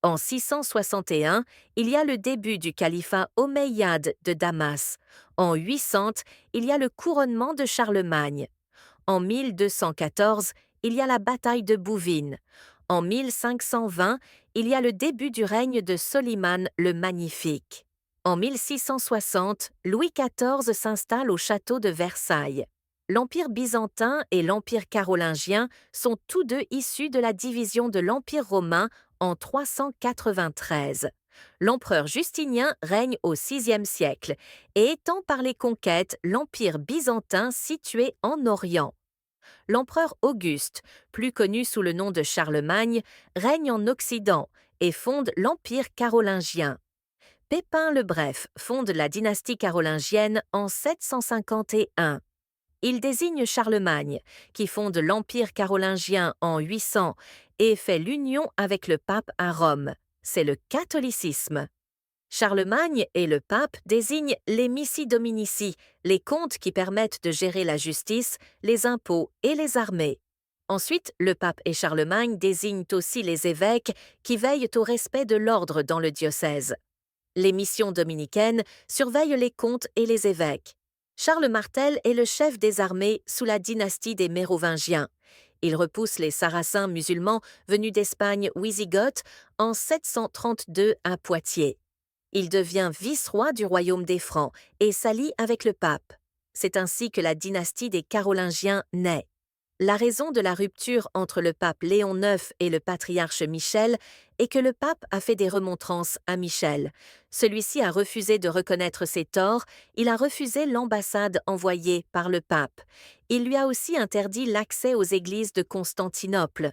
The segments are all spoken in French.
En 661, il y a le début du califat omeyyade de Damas. En 800, il y a le couronnement de Charlemagne. En 1214, il y a la bataille de Bouvines. En 1520, il y a le début du règne de Soliman le Magnifique. En 1660, Louis XIV s'installe au château de Versailles. L'Empire byzantin et l'Empire carolingien sont tous deux issus de la division de l'Empire romain en 393. L'empereur Justinien règne au VIe siècle et étend par les conquêtes l'Empire byzantin situé en Orient. L'empereur Auguste, plus connu sous le nom de Charlemagne, règne en Occident et fonde l'Empire carolingien. Pépin le Bref fonde la dynastie carolingienne en 751. Il désigne Charlemagne, qui fonde l'Empire carolingien en 800 et fait l'union avec le pape à Rome. C'est le catholicisme. Charlemagne et le pape désignent les missi dominici, les comtes qui permettent de gérer la justice, les impôts et les armées. Ensuite, le pape et Charlemagne désignent aussi les évêques qui veillent au respect de l'ordre dans le diocèse. Les missions dominicaines surveillent les comtes et les évêques. Charles Martel est le chef des armées sous la dynastie des Mérovingiens. Il repousse les Sarrasins musulmans venus d'Espagne wisigoth en 732 à Poitiers. Il devient vice-roi du royaume des Francs et s'allie avec le pape. C'est ainsi que la dynastie des Carolingiens naît. La raison de la rupture entre le pape Léon IX et le patriarche Michel est que le pape a fait des remontrances à Michel. Celui-ci a refusé de reconnaître ses torts, il a refusé l'ambassade envoyée par le pape. Il lui a aussi interdit l'accès aux églises de Constantinople.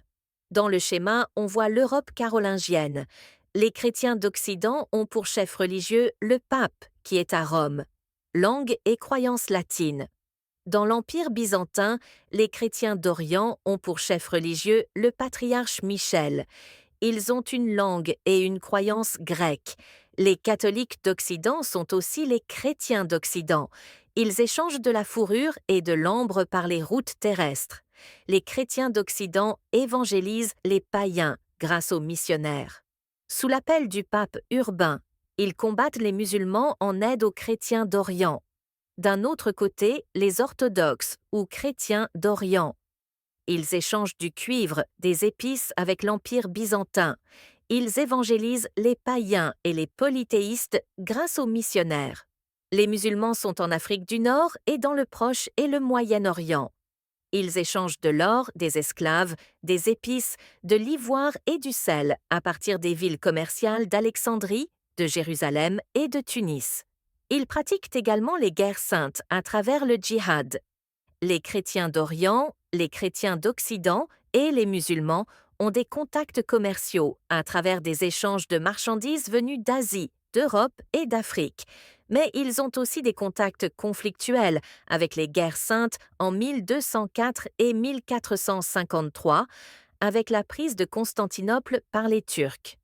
Dans le schéma, on voit l'Europe carolingienne. Les chrétiens d'Occident ont pour chef religieux le pape, qui est à Rome. Langue et croyances latines. Dans l'Empire byzantin, les chrétiens d'Orient ont pour chef religieux le patriarche Michel. Ils ont une langue et une croyance grecque. Les catholiques d'Occident sont aussi les chrétiens d'Occident. Ils échangent de la fourrure et de l'ambre par les routes terrestres. Les chrétiens d'Occident évangélisent les païens grâce aux missionnaires. Sous l'appel du pape Urbain, ils combattent les musulmans en aide aux chrétiens d'Orient. D'un autre côté, les orthodoxes ou chrétiens d'Orient. Ils échangent du cuivre, des épices avec l'Empire byzantin. Ils évangélisent les païens et les polythéistes grâce aux missionnaires. Les musulmans sont en Afrique du Nord et dans le Proche et le Moyen-Orient. Ils échangent de l'or, des esclaves, des épices, de l'ivoire et du sel à partir des villes commerciales d'Alexandrie, de Jérusalem et de Tunis. Ils pratiquent également les guerres saintes à travers le djihad. Les chrétiens d'Orient, les chrétiens d'Occident et les musulmans ont des contacts commerciaux à travers des échanges de marchandises venues d'Asie, d'Europe et d'Afrique. Mais ils ont aussi des contacts conflictuels avec les guerres saintes en 1204 et 1453, avec la prise de Constantinople par les Turcs.